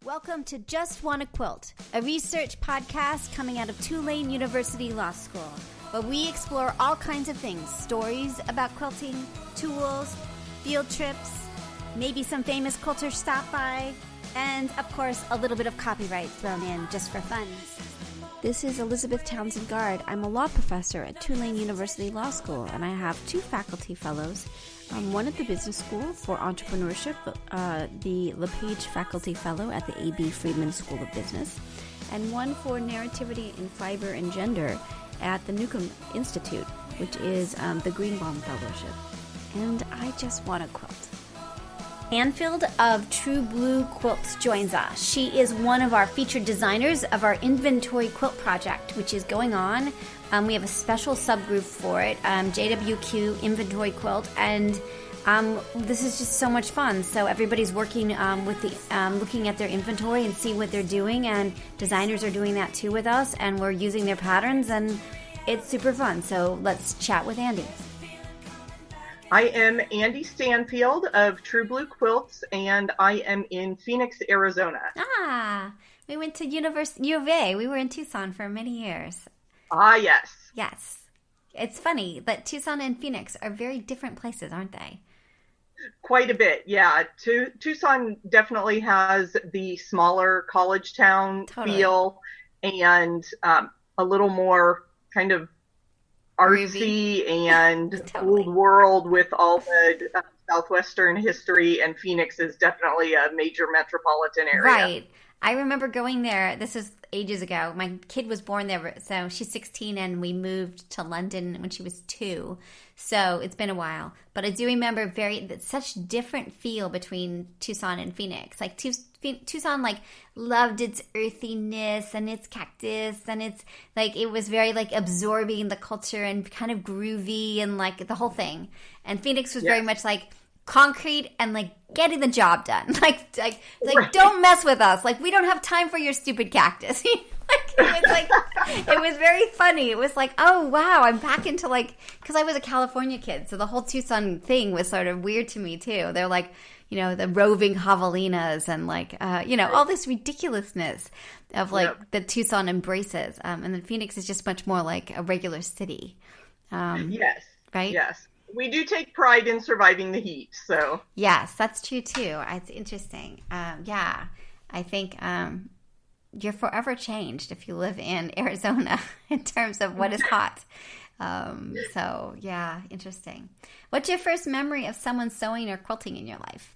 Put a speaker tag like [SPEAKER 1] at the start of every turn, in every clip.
[SPEAKER 1] Welcome to Just WannaQuilt, a research podcast coming out of Tulane University Law School, where we explore all kinds of things, stories about quilting, tools, field trips, maybe some famous quilters stop by, and, of course, a little bit of copyright thrown in just for fun. This is Elizabeth Townsend Guard. I'm a law professor at Tulane University Law School, and I have two faculty fellows. One at the Business School for Entrepreneurship, the LePage Faculty Fellow at the A.B. Friedman School of Business, and one for Narrativity in Fiber and Gender at the Newcomb Institute, which is the Greenbaum Fellowship. And I just want to quilt. Stanfield of True Blue Quilts joins us. She is one of our featured designers of our Inventory Quilt project, which is going on. We have a special subgroup for it, JWQ Inventory Quilt, and this is just so much fun. So everybody's working with the looking at their inventory and see what they're doing, and designers are doing that too with us, and we're using their patterns, and it's super fun. So let's chat with Andi.
[SPEAKER 2] I am Andi Stanfield of True Blue Quilts, and I am in Phoenix, Arizona.
[SPEAKER 1] We went to U of A. We were in Tucson for many years.
[SPEAKER 2] Yes.
[SPEAKER 1] Yes. It's funny, but Tucson and Phoenix are very different places, aren't they?
[SPEAKER 2] Quite a bit, yeah. Tucson definitely has the smaller college town feel, and a little more kind of artsy and old world with all the Southwestern history, and Phoenix is definitely a major metropolitan area.
[SPEAKER 1] Right. I remember going there. This was ages ago. My kid was born there, so she's 16, and we moved to London when she was 2. So it's been a while. But I do remember such different feel between Tucson and Phoenix. Like Tucson, loved its earthiness and its cactus, and it's it was very absorbing the culture and kind of groovy and the whole thing. And Phoenix was very much concrete and getting the job done. Right. Don't mess with us. We don't have time for your stupid cactus. It was very funny. It was oh wow, I'm back into because I was a California kid, so the whole Tucson thing was sort of weird to me too. They're the roving javelinas and all this ridiculousness of the Tucson embraces. And then Phoenix is just much more like a regular city.
[SPEAKER 2] Yes.
[SPEAKER 1] Right?
[SPEAKER 2] Yes. We do take pride in surviving the heat, so.
[SPEAKER 1] Yes, that's true too. It's interesting. I think you're forever changed if you live in Arizona in terms of what is hot. Interesting. What's your first memory of someone sewing or quilting in your life?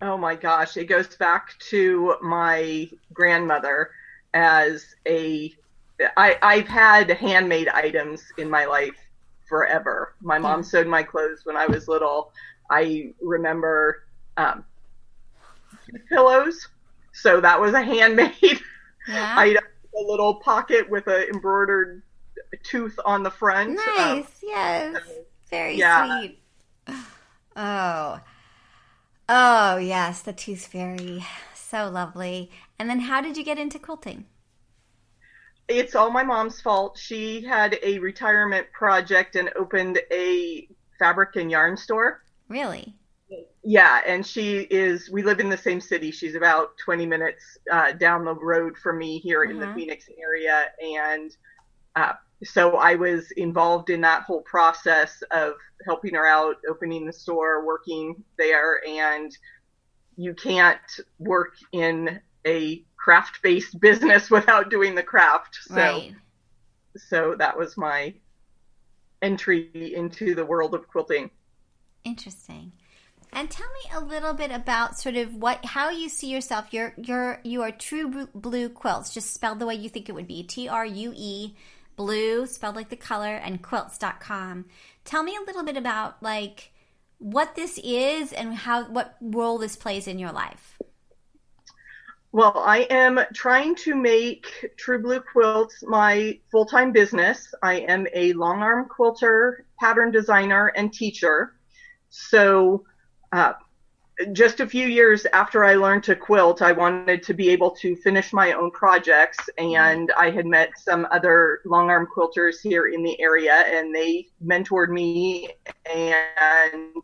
[SPEAKER 2] Oh my gosh, it goes back to my grandmother as I've had handmade items in my life forever. My mom sewed my clothes when I was little. I remember pillows, so that was a handmade item. A little pocket with an embroidered tooth on the front.
[SPEAKER 1] Nice, yes, very sweet. Oh, yes, the tooth fairy, so lovely. And then, how did you get into quilting?
[SPEAKER 2] It's all my mom's fault. She had a retirement project and opened a fabric and yarn store.
[SPEAKER 1] Really?
[SPEAKER 2] Yeah, and we live in the same city. She's about 20 minutes down the road from me here in the Phoenix area. And so I was involved in that whole process of helping her out, opening the store, working there. And you can't work in a craft-based business without doing the craft. So that was my entry into the world of quilting.
[SPEAKER 1] Interesting. And tell me a little bit about sort of how you see yourself. You are True Blue Quilts, just spelled the way you think it would be. TRUE, blue, spelled like the color, and quilts.com. Tell me a little bit about what this is and what role this plays in your life.
[SPEAKER 2] Well, I am trying to make True Blue Quilts my full-time business. I am a long arm quilter, pattern designer, and teacher. So just a few years after I learned to quilt, I wanted to be able to finish my own projects. And I had met some other long arm quilters here in the area, and they mentored me, and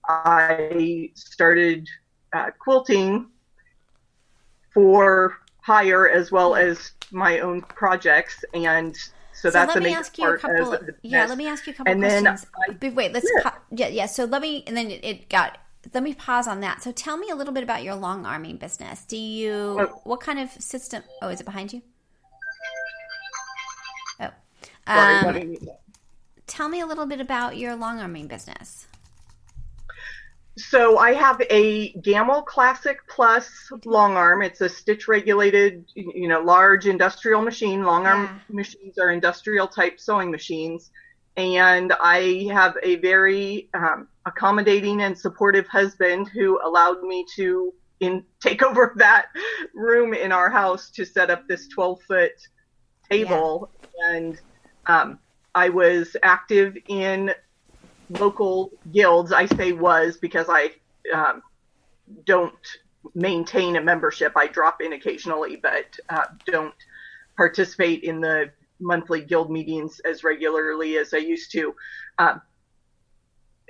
[SPEAKER 2] I started quilting for hire as well as my own projects. And so that's a major part of the business.
[SPEAKER 1] Yeah, let me ask you a couple questions. Wait, let's so let me, and then let me pause on that. So tell me a little bit about your long arming business. What kind of system? Oh, is it behind you? Oh.
[SPEAKER 2] Sorry,
[SPEAKER 1] tell me a little bit about your long arming business.
[SPEAKER 2] So I have a Gamel Classic Plus long arm. It's a stitch regulated, large industrial machine. Long arm machines are industrial type sewing machines. And I have a very accommodating and supportive husband who allowed me to take over that room in our house to set up this 12-foot table. Yeah. And I was active in local guilds. I say was because I don't maintain a membership. I drop in occasionally, but don't participate in the monthly guild meetings as regularly as I used to.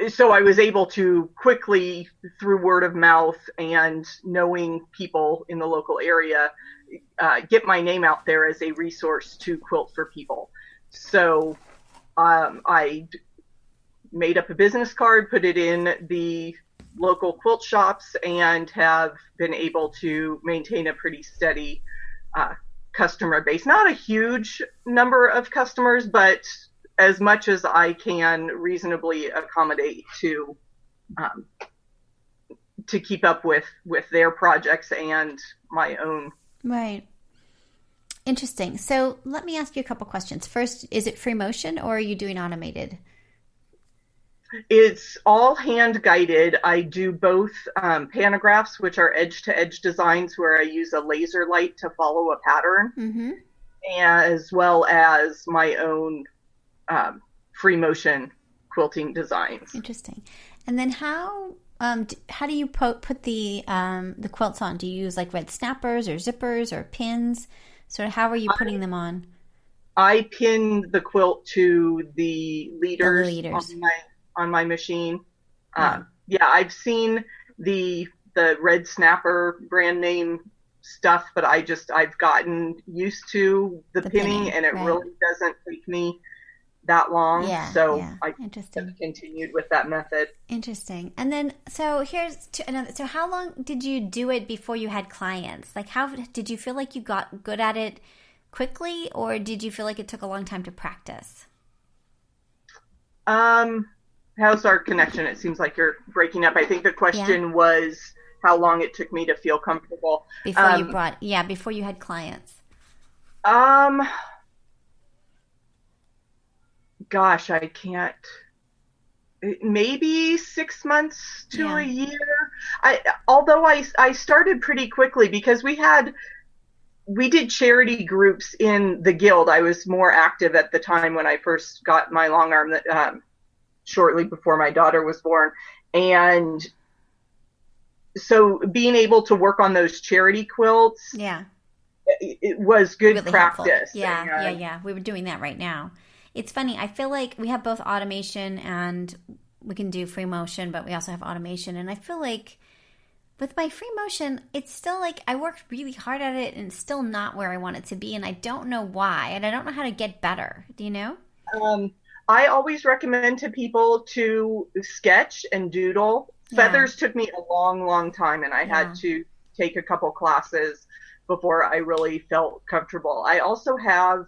[SPEAKER 2] So I was able to quickly, through word of mouth and knowing people in the local area, get my name out there as a resource to quilt for people. So I made up a business card, put it in the local quilt shops, and have been able to maintain a pretty steady customer base. Not a huge number of customers, but as much as I can reasonably accommodate to keep up with their projects and my own.
[SPEAKER 1] Right. Interesting. So let me ask you a couple questions. First, is it free motion or are you doing automated?
[SPEAKER 2] It's all hand guided. I do both pantographs, which are edge to edge designs where I use a laser light to follow a pattern, as well as my own free motion quilting designs.
[SPEAKER 1] Interesting. And then how do you put the quilts on? Do you use like red snappers or zippers or pins? So how are you putting them on?
[SPEAKER 2] I pin the quilt to the leaders. On my machine. I've seen the red snapper brand name stuff, but I've gotten used to the pinning, and it really doesn't take me that long. I just continued with that method.
[SPEAKER 1] Interesting. And then, so here's another. So how long did you do it before you had clients? Like, how did you feel like you got good at it quickly, or did you feel like it took a long time to practice?
[SPEAKER 2] How's our connection? It seems like you're breaking up. I think the question was how long it took me to feel comfortable.
[SPEAKER 1] Before you had clients.
[SPEAKER 2] Gosh, I can't. Maybe 6 months to a year. Although I started pretty quickly because we did charity groups in the guild. I was more active at the time when I first got my long arm shortly before my daughter was born. And so being able to work on those charity quilts, it was good really practice.
[SPEAKER 1] Helpful. We were doing that right now. It's funny. I feel like we have both automation and we can do free motion, but we also have automation. And I feel like with my free motion, it's still like I worked really hard at it and it's still not where I want it to be. And I don't know why. And I don't know how to get better. Do you know?
[SPEAKER 2] I always recommend to people to sketch and doodle. Feathers took me a long, long time, and I had to take a couple classes before I really felt comfortable. I also have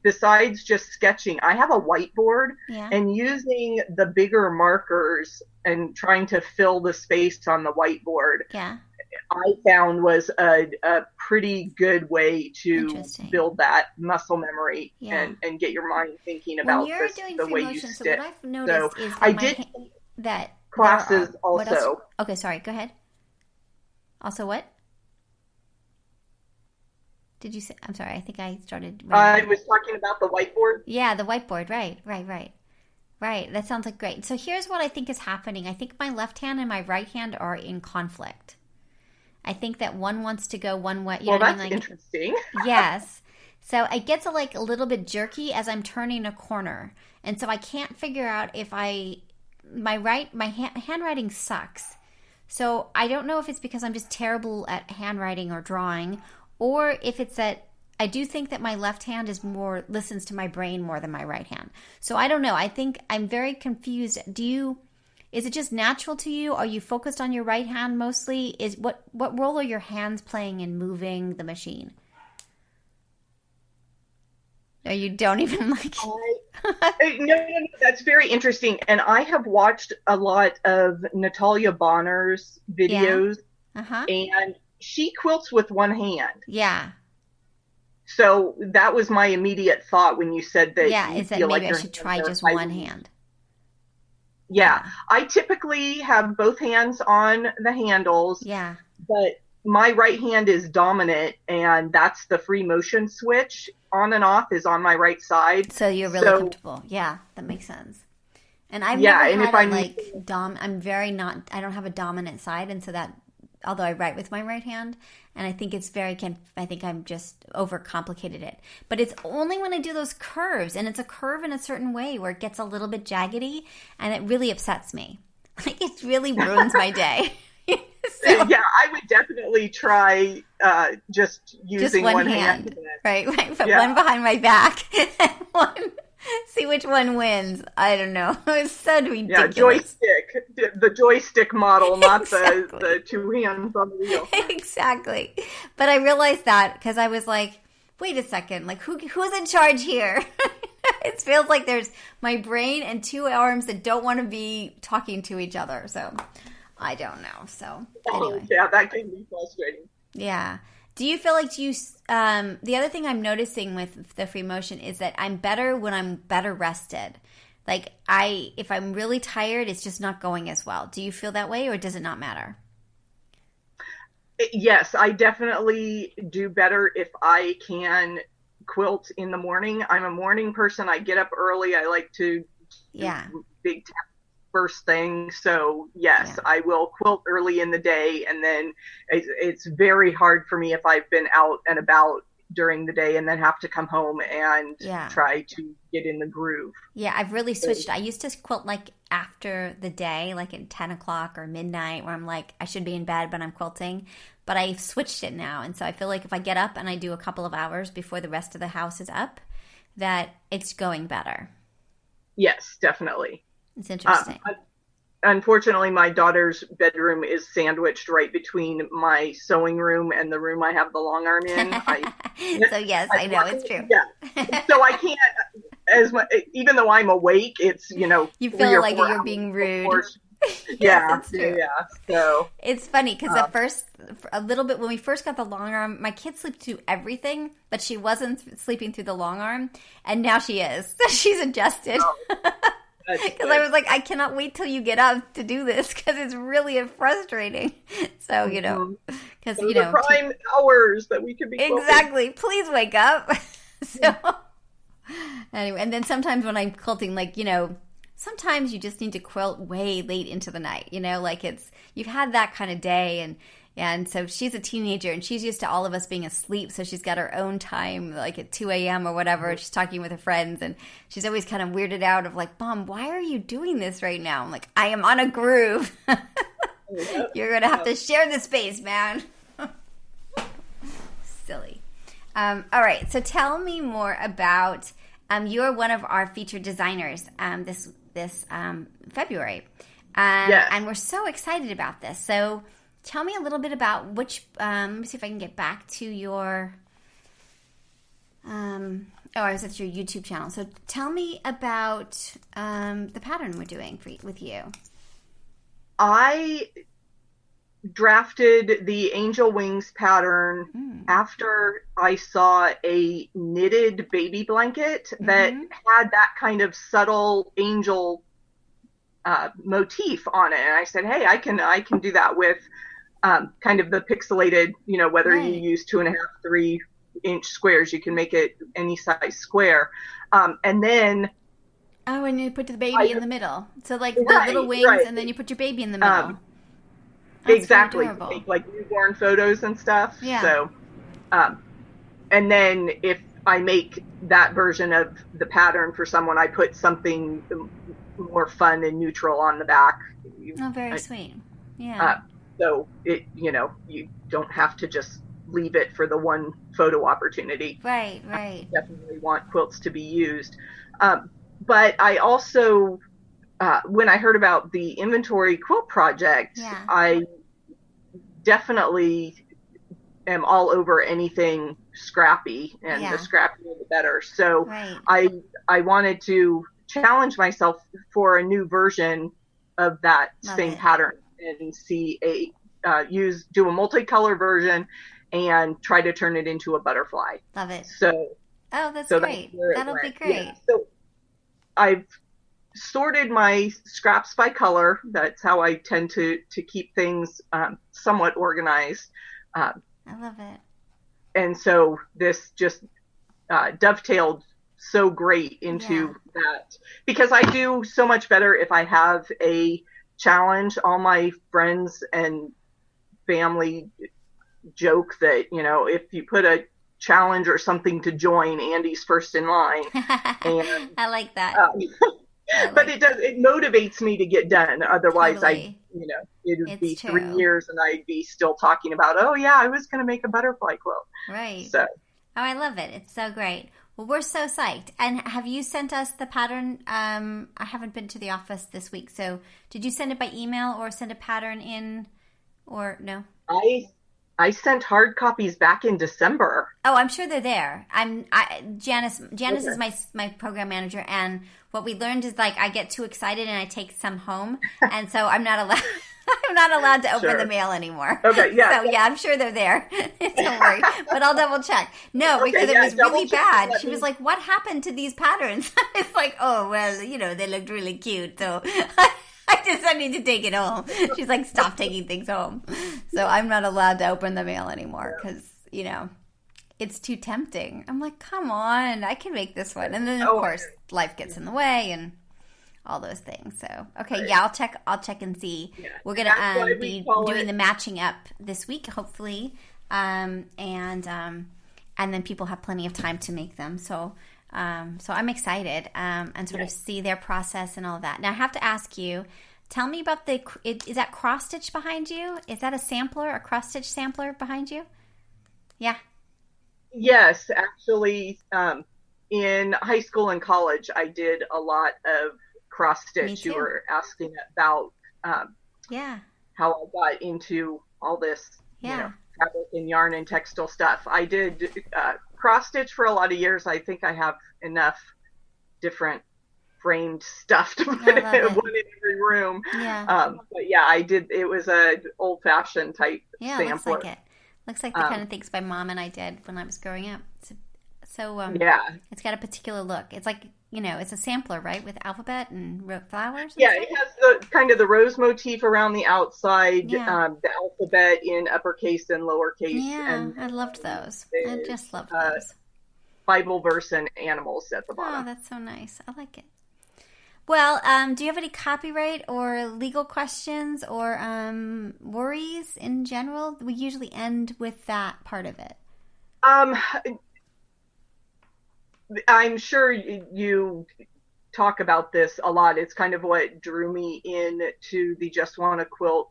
[SPEAKER 2] besides just sketching, I have a whiteboard, and using the bigger markers and trying to fill the space on the whiteboard, I found was a pretty good way to build that muscle memory and get your mind thinking about the way you stitch. So what I've noticed is I did that classes also.
[SPEAKER 1] Okay, sorry, go ahead. Also what? Did you say? I'm sorry, I think I started.
[SPEAKER 2] I was talking about the whiteboard.
[SPEAKER 1] Yeah, the whiteboard. Right. That sounds like great. So here's what I think is happening. I think my left hand and my right hand are in conflict. I think that one wants to go one way.
[SPEAKER 2] That's interesting.
[SPEAKER 1] Yes. So it gets a little bit jerky as I'm turning a corner. And so I can't figure out if my handwriting sucks. So I don't know if it's because I'm just terrible at handwriting or drawing, or if it's that I do think that my left hand listens to my brain more than my right hand. So I don't know. I think I'm very confused. Is it just natural to you? Are you focused on your right hand mostly? What role are your hands playing in moving the machine? No, you don't even like it.
[SPEAKER 2] No, that's very interesting. And I have watched a lot of Natalia Bonner's videos, and she quilts with one hand.
[SPEAKER 1] Yeah.
[SPEAKER 2] So that was my immediate thought when you said that.
[SPEAKER 1] Yeah, is that maybe I should try just one hand?
[SPEAKER 2] Yeah. I typically have both hands on the handles.
[SPEAKER 1] Yeah.
[SPEAKER 2] But my right hand is dominant, and that's the free motion switch. On and off is on my right side.
[SPEAKER 1] So you're really comfortable. Yeah, that makes sense. And I've never had I don't have a dominant side, and so that, although I write with my right hand, and I think I think I'm just overcomplicated it. But it's only when I do those curves, and it's a curve in a certain way where it gets a little bit jaggedy, and it really upsets me. Like, it really ruins my day. So,
[SPEAKER 2] yeah, I would definitely try just using one hand.
[SPEAKER 1] Right. Put one behind my back and one. See which one wins. I don't know. It's so ridiculous.
[SPEAKER 2] Yeah, joystick. The joystick model, not the two hands on the wheel.
[SPEAKER 1] Exactly. But I realized that because I was like, wait a second. Like, who's in charge here? It feels like there's my brain and two arms that don't want to be talking to each other. So I don't know. So anyway.
[SPEAKER 2] Yeah, that can be frustrating.
[SPEAKER 1] Yeah. Do you feel like the other thing I'm noticing with the free motion is that I'm better when I'm better rested. Like, if I'm really tired, it's just not going as well. Do you feel that way, or does it not matter?
[SPEAKER 2] Yes, I definitely do better if I can quilt in the morning. I'm a morning person. I get up early. I like to do big tasks first thing. So yes, I will quilt early in the day, and then it's very hard for me if I've been out and about during the day and then have to come home and try to get in the groove. Yeah,
[SPEAKER 1] I've really switched. I used to quilt like after the day, like at 10 o'clock or midnight, where I'm like, I should be in bed, but I'm quilting. But I've switched it now. And so I feel like if I get up and I do a couple of hours before the rest of the house is up, that it's going better.
[SPEAKER 2] Yes, definitely.
[SPEAKER 1] It's interesting.
[SPEAKER 2] Unfortunately, my daughter's bedroom is sandwiched right between my sewing room and the room I have the long arm in.
[SPEAKER 1] So yes, I know, it's true.
[SPEAKER 2] Yeah. So I can't, even though I'm awake, it's,
[SPEAKER 1] you feel like you're being rude.
[SPEAKER 2] Yeah, yeah. So
[SPEAKER 1] it's funny because at first, a little bit when we first got the long arm, my kid slept through everything, but she wasn't sleeping through the long arm, and now she is. She's adjusted. Because I was like, I cannot wait till you get up to do this because it's really frustrating. So, because,
[SPEAKER 2] the prime hours that we could be
[SPEAKER 1] exactly. Quilting. Please wake up. So, anyway, and then sometimes when I'm quilting, like, sometimes you just need to quilt way late into the night, like you've had that kind of day, and so she's a teenager, and she's used to all of us being asleep, so she's got her own time, like at 2 a.m. or whatever. She's talking with her friends, and she's always kind of weirded out of like, Mom, why are you doing this right now? I'm like, I am on a groove. You're going to have to share the space, man. Silly. All right, so tell me more about, you're one of our featured designers this February, and we're so excited about this. So tell me a little bit about which, let me see if I can get back to your, I was at your YouTube channel. So tell me about the pattern we're doing with you.
[SPEAKER 2] I drafted the angel wings pattern after I saw a knitted baby blanket that had that kind of subtle angel motif on it. And I said, hey, I can do that with kind of the pixelated, whether you use 2.5, 3-inch squares, you can make it any size square. And then
[SPEAKER 1] and you put the baby in the middle. So like the little wings, and then you put your baby in the middle.
[SPEAKER 2] Exactly. Take like newborn photos and stuff.
[SPEAKER 1] Yeah.
[SPEAKER 2] So, and then if I make that version of the pattern for someone, I put something more fun and neutral on the back.
[SPEAKER 1] Oh, very sweet. Yeah.
[SPEAKER 2] So you don't have to just leave it for the one photo opportunity.
[SPEAKER 1] Right.
[SPEAKER 2] I definitely want quilts to be used. But I also, when I heard about the Inventory Quilt project, I definitely am all over anything scrappy, and the scrappier the better. So I wanted to challenge myself for a new version of that same pattern and see do a multicolor version and try to turn it into a butterfly.
[SPEAKER 1] Love it.
[SPEAKER 2] So
[SPEAKER 1] that's great. That'll be great.
[SPEAKER 2] Yeah. So I've sorted my scraps by color. That's how I tend to keep things somewhat organized.
[SPEAKER 1] I love it.
[SPEAKER 2] And so this just dovetailed so great into that, because I do so much better if I have a challenge. All my friends and family joke that, if you put a challenge or something to join, Andi's first in line. And
[SPEAKER 1] I like that.
[SPEAKER 2] But it motivates me to get done. Otherwise, totally. It would be 3 years and I'd be still talking about, oh yeah, I was going to make a butterfly quilt.
[SPEAKER 1] Right.
[SPEAKER 2] So.
[SPEAKER 1] Oh, I love it. It's so great. Well, we're so psyched. And have you sent us the pattern? I haven't been to the office this week. So did you send it by email or send a pattern in, or no?
[SPEAKER 2] I sent hard copies back in December.
[SPEAKER 1] Oh, I'm sure they're there. Janice is my program manager, and what we learned is I get too excited and I take some home, and so I'm not allowed to open the mail anymore.
[SPEAKER 2] Okay, yeah.
[SPEAKER 1] So I'm sure they're there. Don't worry, but I'll double check. No, because it was really bad. She was like, "What happened to these patterns?" It's like, "Oh, well, they looked really cute, so." I need to take it home. She's like, stop taking things home. So I'm not allowed to open the mail anymore because, it's too tempting. I'm like, come on, I can make this one. And then, of course, life gets in the way and all those things. So, okay, I'll check and see. Yeah. We're going to be doing the matching up this week, hopefully. And then people have plenty of time to make them. So I'm excited and sort of see their process and all of that. Now, I have to ask you, tell me about is that cross stitch behind you? Is that a cross stitch sampler behind you? Yeah.
[SPEAKER 2] Yes, actually, in high school and college, I did a lot of cross stitch. You were asking about how I got into all this, fabric and yarn and textile stuff. I did cross stitch for a lot of years. I think I have enough different framed stuff to put one in every room. Yeah. But I did. It was a old fashioned type sampler.
[SPEAKER 1] Looks like it. Looks like the kind of things my mom and I did when I was growing up. So it's got a particular look. It's like, it's a sampler, right? With alphabet and flowers?
[SPEAKER 2] Yeah, it has the kind of the rose motif around the outside, the alphabet in uppercase and lowercase.
[SPEAKER 1] Yeah, and I loved those. I just loved those.
[SPEAKER 2] Bible verse and animals at the bottom.
[SPEAKER 1] Oh, that's so nice. I like it. Well, do you have any copyright or legal questions or worries in general? We usually end with that part of it.
[SPEAKER 2] I'm sure you talk about this a lot. It's kind of what drew me into the JustWannaQuilt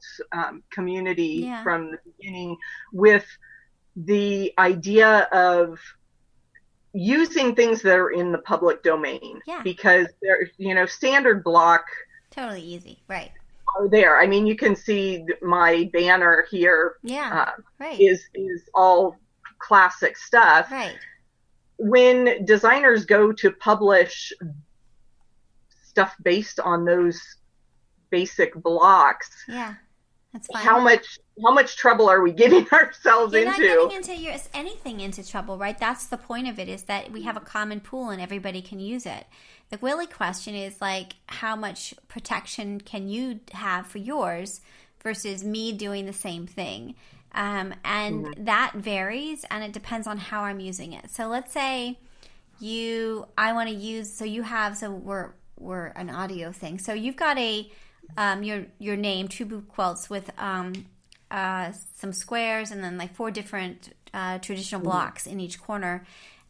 [SPEAKER 2] community from the beginning, with the idea of using things that are in the public domain, because they're, standard block.
[SPEAKER 1] Totally easy. Right.
[SPEAKER 2] Are there. I mean, you can see my banner here.
[SPEAKER 1] Right.
[SPEAKER 2] Is all classic stuff.
[SPEAKER 1] Right.
[SPEAKER 2] When designers go to publish stuff based on those basic blocks,
[SPEAKER 1] that's fine.
[SPEAKER 2] How much trouble are we getting ourselves into?
[SPEAKER 1] You're not getting anything into trouble, right? That's the point of it, is that we have a common pool and everybody can use it. The really question is how much protection can you have for yours versus me doing the same thing? That varies, and it depends on how I'm using it. So let's say we're an audio thing. So you've got your name, True Blue Quilts, with some squares and then 4 different traditional blocks in each corner.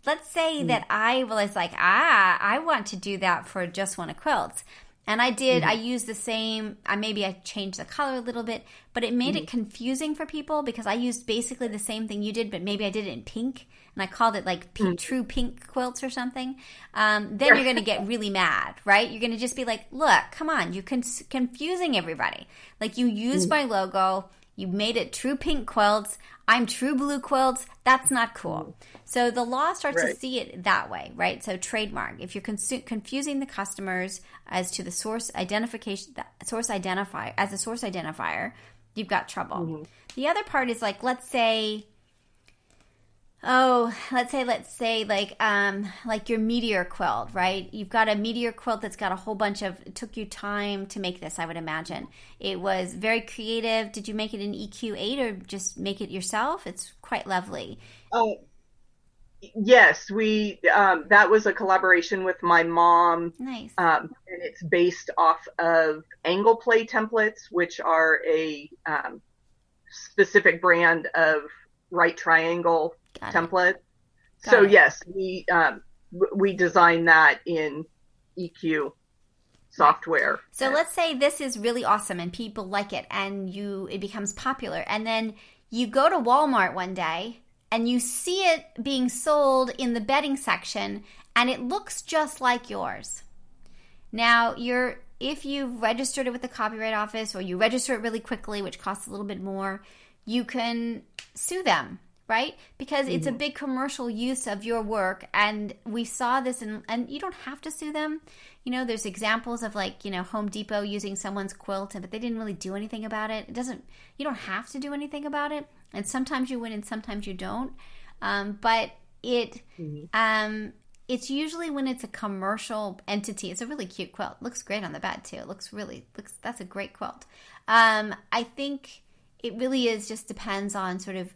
[SPEAKER 1] Let's say that I was I want to do that for JustWannaQuilt. And I used the same, maybe I changed the color a little bit, but it made it confusing for people because I used basically the same thing you did, but maybe I did it in pink, and I called it like true pink quilts or something. Then you're going to get really mad, right? You're going to just be like, look, come on, you're confusing everybody. Like, you used my logo, you made it true pink quilts, I'm true blue quilts. That's not cool. So the law starts to see it that way, right? So trademark. If you're confusing the customers as to the source identification, as a source identifier, you've got trouble. The other part is like, let's say like your meteor quilt, right? You've got a meteor quilt that's got a whole bunch of, it took you time to make this, I would imagine. It was very creative. Did you make it in EQ8 or just make it yourself? It's quite lovely.
[SPEAKER 2] Yes, we that was a collaboration with my mom.
[SPEAKER 1] Nice.
[SPEAKER 2] And it's based off of angle play templates, which are a specific brand of right triangle template. So yes, we designed that in EQ software.
[SPEAKER 1] So let's say this is really awesome and people like it and it becomes popular, and then you go to Walmart one day and you see it being sold in the bedding section and it looks just like yours. Now, if you've registered it with the Copyright Office or you register it really quickly, which costs a little bit more, you can sue them, right? Because it's a big commercial use of your work, and we saw this, and you don't have to sue them. You know, there's examples of like, Home Depot using someone's quilt, but they didn't really do anything about it. You don't have to do anything about it, and sometimes you win and sometimes you don't. But it's usually when it's a commercial entity. It's a really cute quilt. It looks great on the bed too. That's a great quilt. I think it really just depends on sort of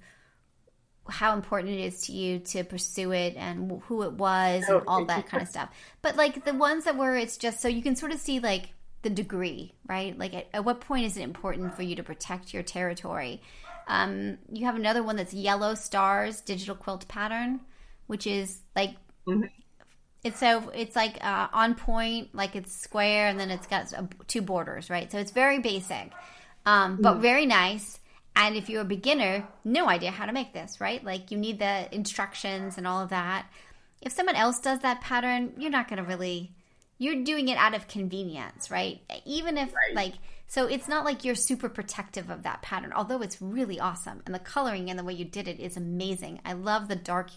[SPEAKER 1] how important it is to you to pursue it and who it was and all that kind of stuff. But like the ones that were, it's just so you can sort of see like the degree, right? Like at what point is it important for you to protect your territory? You have another one that's Yellow Stars digital quilt pattern, which is like, it's like on point, like it's square, and then it's got two borders, right? So it's very basic, but very nice. And if you're a beginner, no idea how to make this, right? Like you need the instructions and all of that. If someone else does that pattern, you're not going to you're doing it out of convenience, right? Even if so it's not like you're super protective of that pattern, although it's really awesome. And the coloring and the way you did it is amazing. I love the dark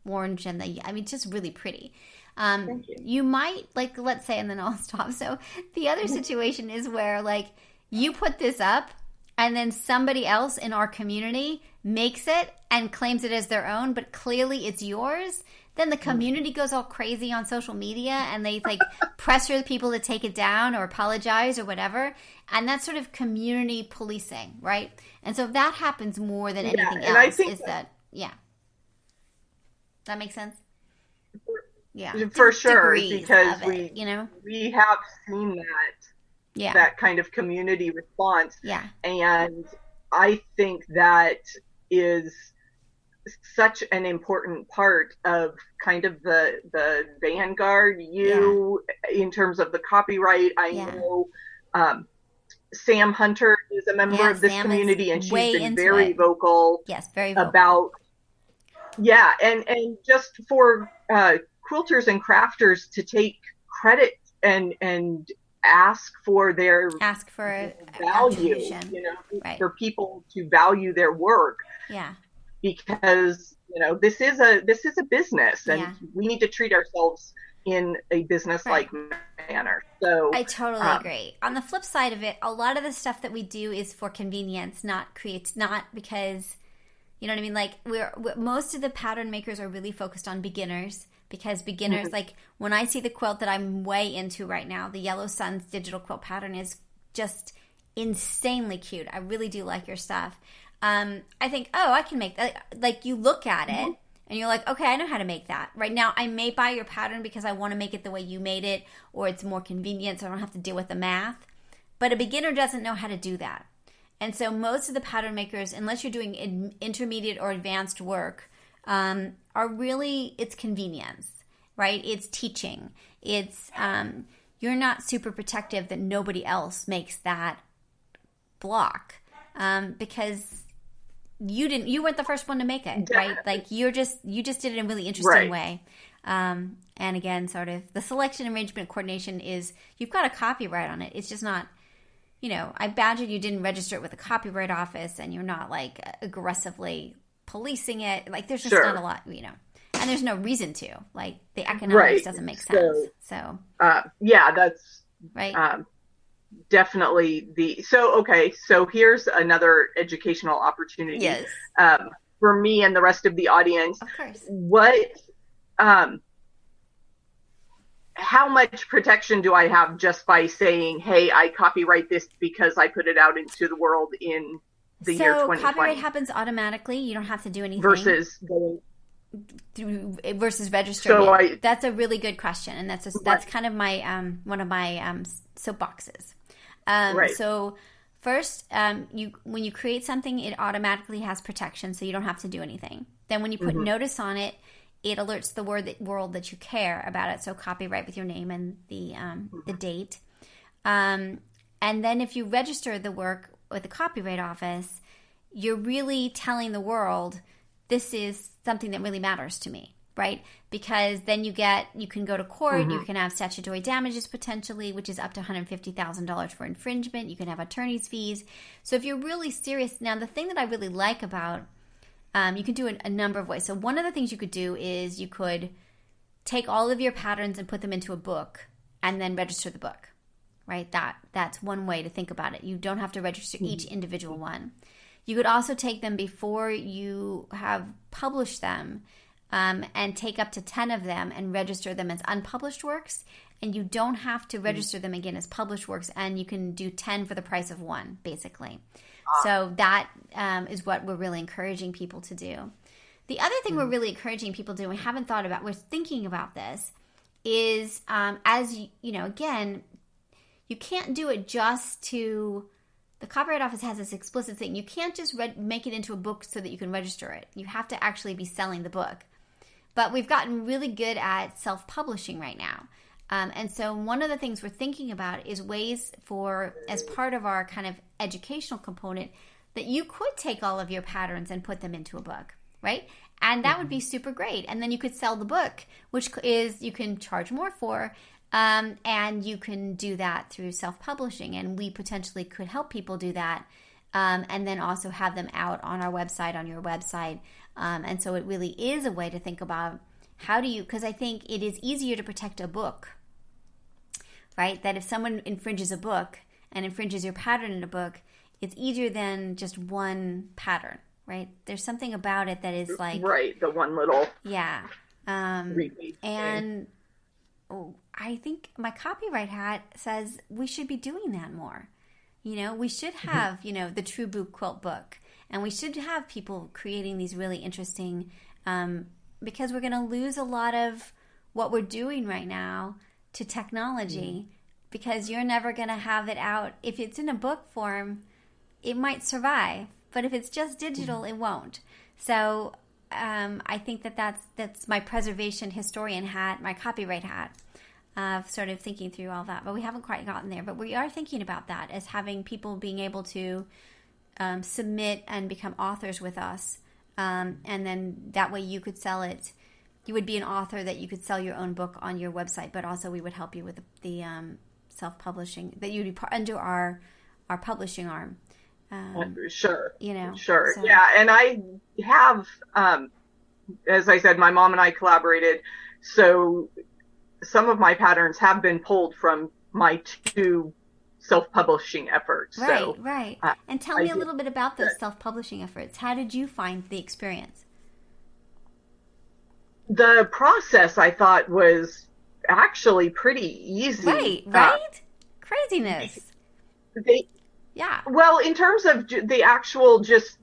[SPEAKER 1] orange and it's just really pretty.
[SPEAKER 2] Thank you.
[SPEAKER 1] You might, like, let's say, and then I'll stop. So the other situation is where like you put this up, and then somebody else in our community makes it and claims it as their own, but clearly it's yours. Then the community goes all crazy on social media and they like pressure people to take it down or apologize or whatever. And that's sort of community policing, right? And so that happens more than anything else. I think that makes sense? Yeah.
[SPEAKER 2] For sure, because we have seen that kind of community response.
[SPEAKER 1] Yeah.
[SPEAKER 2] And I think that is such an important part of kind of the vanguard in terms of the copyright. I know Sam Hunter is a member of this community, and she's been very vocal about and just for quilters and crafters to take credit and ask for value, for people to value their work.
[SPEAKER 1] Yeah.
[SPEAKER 2] Because, this is a business, and we need to treat ourselves in a business-like manner. So
[SPEAKER 1] I totally agree. On the flip side of it, a lot of the stuff that we do is for convenience, not because, you know what I mean? Like most of the pattern makers are really focused on beginners. Because beginners, like when I see the quilt that I'm way into right now, the Yellow Suns digital quilt pattern is just insanely cute. I really do like your stuff. I think, I can make that. Like you look at it and you're like, okay, I know how to make that. Right now, I may buy your pattern because I want to make it the way you made it, or it's more convenient so I don't have to deal with the math. But a beginner doesn't know how to do that. And so most of the pattern makers, unless you're doing intermediate or advanced work, are really, it's convenience, right? It's teaching. It's you're not super protective that nobody else makes that block, because you weren't the first one to make it, right? Like you just did it in a really interesting way. And again, sort of the selection, arrangement, coordination is, you've got a copyright on it. It's just not, I badgered you didn't register it with the copyright office, and you're not like aggressively policing it. Like there's just not a lot, and there's no reason to, like the economics doesn't make sense. So
[SPEAKER 2] that's
[SPEAKER 1] right.
[SPEAKER 2] Definitely so here's another educational opportunity.
[SPEAKER 1] Yes.
[SPEAKER 2] For me and the rest of the audience.
[SPEAKER 1] Of course.
[SPEAKER 2] How much protection do I have just by saying, hey, I copyright this because I put it out into the world in the year 2020?
[SPEAKER 1] So copyright happens automatically. You don't have to do anything.
[SPEAKER 2] Versus
[SPEAKER 1] registering. That's a really good question. And that's kind of my, one of my soapboxes. So first, when you create something, it automatically has protection, so you don't have to do anything. Then when you put notice on it, it alerts the world that you care about it. So copyright with your name and the date. And then if you register the work with the Copyright Office, you're really telling the world, this is something that really matters to me, right? Because then you can go to court, you can have statutory damages potentially, which is up to $150,000 for infringement. You can have attorney's fees. So if you're really serious, now the thing that I really like about, you can do it a number of ways. So one of the things you could do is you could take all of your patterns and put them into a book and then register the book, right? That's one way to think about it. You don't have to register each individual one. You could also take them before you have published them, and take up to 10 of them and register them as unpublished works. And you don't have to register them again as published works, and you can do 10 for the price of one, basically. So that is what we're really encouraging people to do. The other thing we're really encouraging people to do, we haven't thought about, we're thinking about this, is again, you can't do it just to, the Copyright Office has this explicit thing. You can't just make it into a book so that you can register it. You have to actually be selling the book. But we've gotten really good at self-publishing right now. And so one of the things we're thinking about is ways for, as part of our kind of educational component, that you could take all of your patterns and put them into a book, right? And that would be super great. And then you could sell the book, which is, you can charge more for, and you can do that through self-publishing. And we potentially could help people do that, and then also have them out on our website, on your website. And so it really is a way to think about how do you, because I think it is easier to protect a book, right? That if someone infringes a book and infringes your pattern in a book, it's easier than just one pattern, right? There's something about it that is like... Right,
[SPEAKER 2] the one little...
[SPEAKER 1] Yeah. And I think my copyright hat says we should be doing that more. We should have, the True Boot Quilt book. And we should have people creating these really interesting... because we're going to lose a lot of what we're doing right now to technology, because you're never going to have it out. If it's in a book form, it might survive, but if it's just digital, it won't. So I think that's my preservation historian hat, my copyright hat, of sort of thinking through all that. But we haven't quite gotten there. But we are thinking about that as having people being able to submit and become authors with us, and then that way you could sell it. You would be an author that you could sell your own book on your website, but also we would help you with the self-publishing, that you'd be under our publishing arm.
[SPEAKER 2] Sure.
[SPEAKER 1] So.
[SPEAKER 2] Yeah. And I have, as I said, my mom and I collaborated. So some of my patterns have been pulled from my two self-publishing efforts.
[SPEAKER 1] Right. And tell me a little bit about those self-publishing efforts. How did you find the experience?
[SPEAKER 2] The process, I thought, was actually pretty easy.
[SPEAKER 1] Right? Craziness.
[SPEAKER 2] Well, in terms of the actual, just,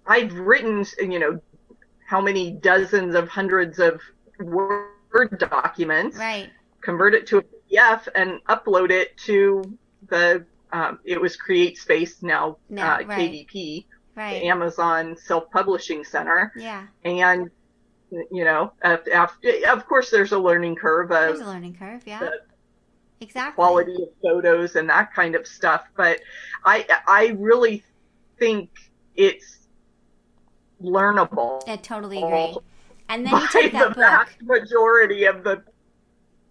[SPEAKER 2] I've written, how many dozens of hundreds of Word documents.
[SPEAKER 1] Right.
[SPEAKER 2] Convert it to a PDF and upload it to the, it was CreateSpace, now KDP.
[SPEAKER 1] Right.
[SPEAKER 2] The Amazon Self-Publishing Center.
[SPEAKER 1] Yeah.
[SPEAKER 2] And of course, there's a learning curve of
[SPEAKER 1] yeah. Exactly.
[SPEAKER 2] quality of photos and that kind of stuff. But I really think it's learnable.
[SPEAKER 1] I totally agree. And then you take that book.
[SPEAKER 2] Vast majority of the.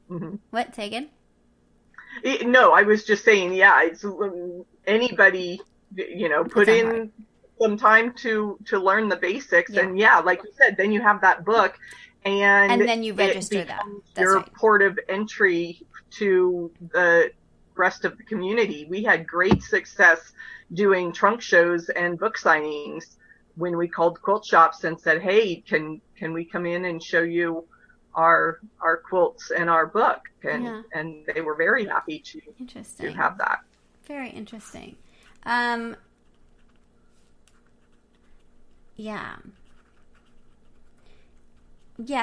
[SPEAKER 2] Mm-hmm.
[SPEAKER 1] What, say again?
[SPEAKER 2] No, I was just saying, it's anybody, put in some time to learn the basics. Yeah. And like you said, then you have that book and
[SPEAKER 1] then you register that.
[SPEAKER 2] That's your port of entry to the rest of the community. We had great success doing trunk shows and book signings when we called quilt shops and said, hey, can we come in and show you our quilts and our book? And they were very happy to have that.
[SPEAKER 1] Very interesting. Yeah,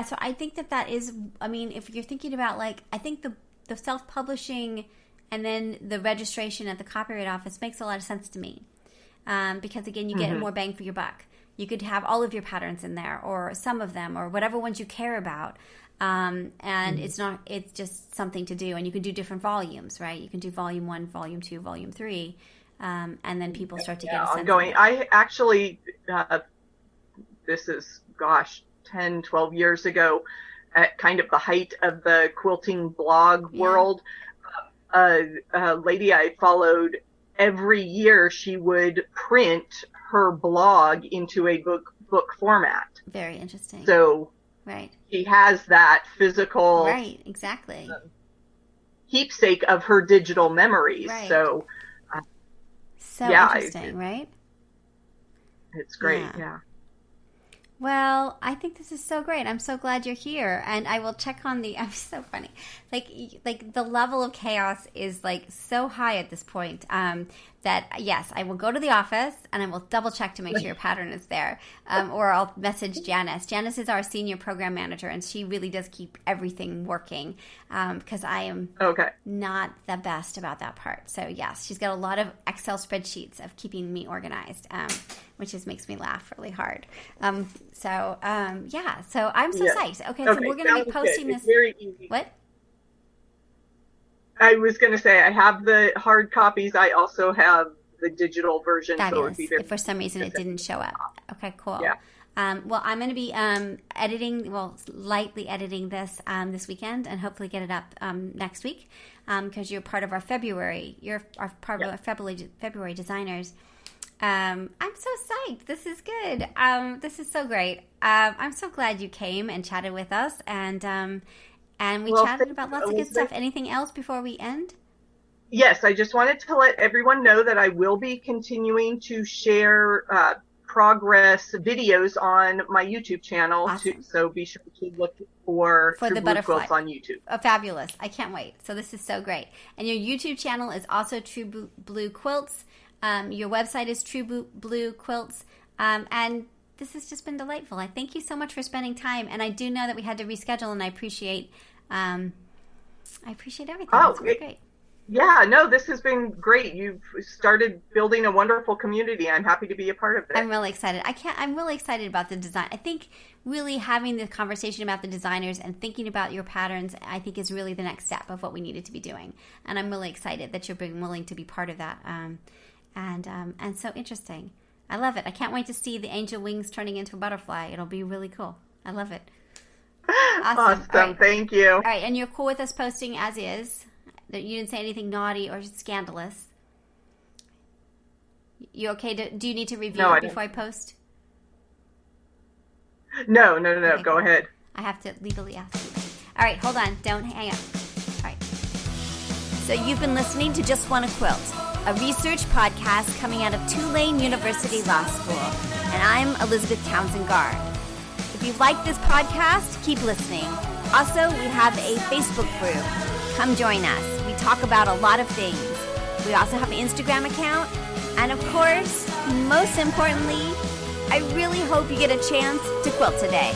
[SPEAKER 1] so I think that is, if you're thinking about, I think the self-publishing and then the registration at the Copyright Office makes a lot of sense to me. Because, again, you get more bang for your buck. You could have all of your patterns in there, or some of them, or whatever ones you care about. And it's just something to do. And you can do different volumes, right? You can do volume 1, volume 2, volume 3. And then people start to get a sense of it.
[SPEAKER 2] I actually, this is, 10, 12 years ago, at kind of the height of the quilting blog world, a lady I followed, every year she would print her blog into a book format.
[SPEAKER 1] Very interesting.
[SPEAKER 2] So she has that physical
[SPEAKER 1] exactly
[SPEAKER 2] keepsake of her digital memories.
[SPEAKER 1] Right.
[SPEAKER 2] So
[SPEAKER 1] interesting, right?
[SPEAKER 2] It's great,
[SPEAKER 1] Well, I think this is so great. I'm so glad you're here, and I will check on I'm so funny. Like the level of chaos is so high at this point that yes, I will go to the office and I will double check to make sure your pattern is there, or I'll message Janice. Janice is our senior program manager, and she really does keep everything working because I am not the best about that part. So yes, she's got a lot of Excel spreadsheets of keeping me organized, which just makes me laugh really hard. So I'm so psyched. Okay, so we're going to be posting this.
[SPEAKER 2] Very easy.
[SPEAKER 1] What?
[SPEAKER 2] I was going to say, I have the hard copies. I also have the digital version.
[SPEAKER 1] Fabulous. So if for some reason it didn't show up. Okay, cool. Yeah. Well, I'm going to be lightly editing this this weekend and hopefully get it up next week because you're part of our February. You're part of our February designers. I'm so psyched. This is good. This is so great. I'm so glad you came and chatted with us, and we chatted about lots of good stuff. Anything else before we end?
[SPEAKER 2] Yes, I just wanted to let everyone know that I will be continuing to share progress videos on my YouTube channel.
[SPEAKER 1] Awesome.
[SPEAKER 2] So be sure to look for
[SPEAKER 1] the butterfly
[SPEAKER 2] Quilts on YouTube.
[SPEAKER 1] Oh, fabulous. I can't wait. So this is so great. And your YouTube channel is also True Blue Quilts. Your website is True Blue Quilts. And this has just been delightful. I thank you so much for spending time. And I do know that we had to reschedule, and I appreciate everything.
[SPEAKER 2] Oh,
[SPEAKER 1] it's great.
[SPEAKER 2] Yeah, no, this has been great. You've started building a wonderful community. I'm happy to be a part of it.
[SPEAKER 1] I'm really excited. I'm really excited about the design. I think really having the conversation about the designers and thinking about your patterns, I think is really the next step of what we needed to be doing. And I'm really excited that you're being willing to be part of that. And so interesting. I love it. I can't wait to see the angel wings turning into a butterfly. It'll be really cool. I love it.
[SPEAKER 2] Awesome. Right. Thank you.
[SPEAKER 1] All right. And you're cool with us posting as is? That you didn't say anything naughty or scandalous? You okay? Do you need to review it before I post?
[SPEAKER 2] No. Okay, Go ahead.
[SPEAKER 1] I have to legally ask you. All right. Hold on. Don't hang up. All right. So you've been listening to JustWannaQuilt, a research podcast coming out of Tulane University Law School. And I'm Elizabeth Townsend Gard. If you like this podcast, keep listening. Also, we have a Facebook group. Come join us. We talk about a lot of things. We also have an Instagram account. And of course, most importantly, I really hope you get a chance to quilt today.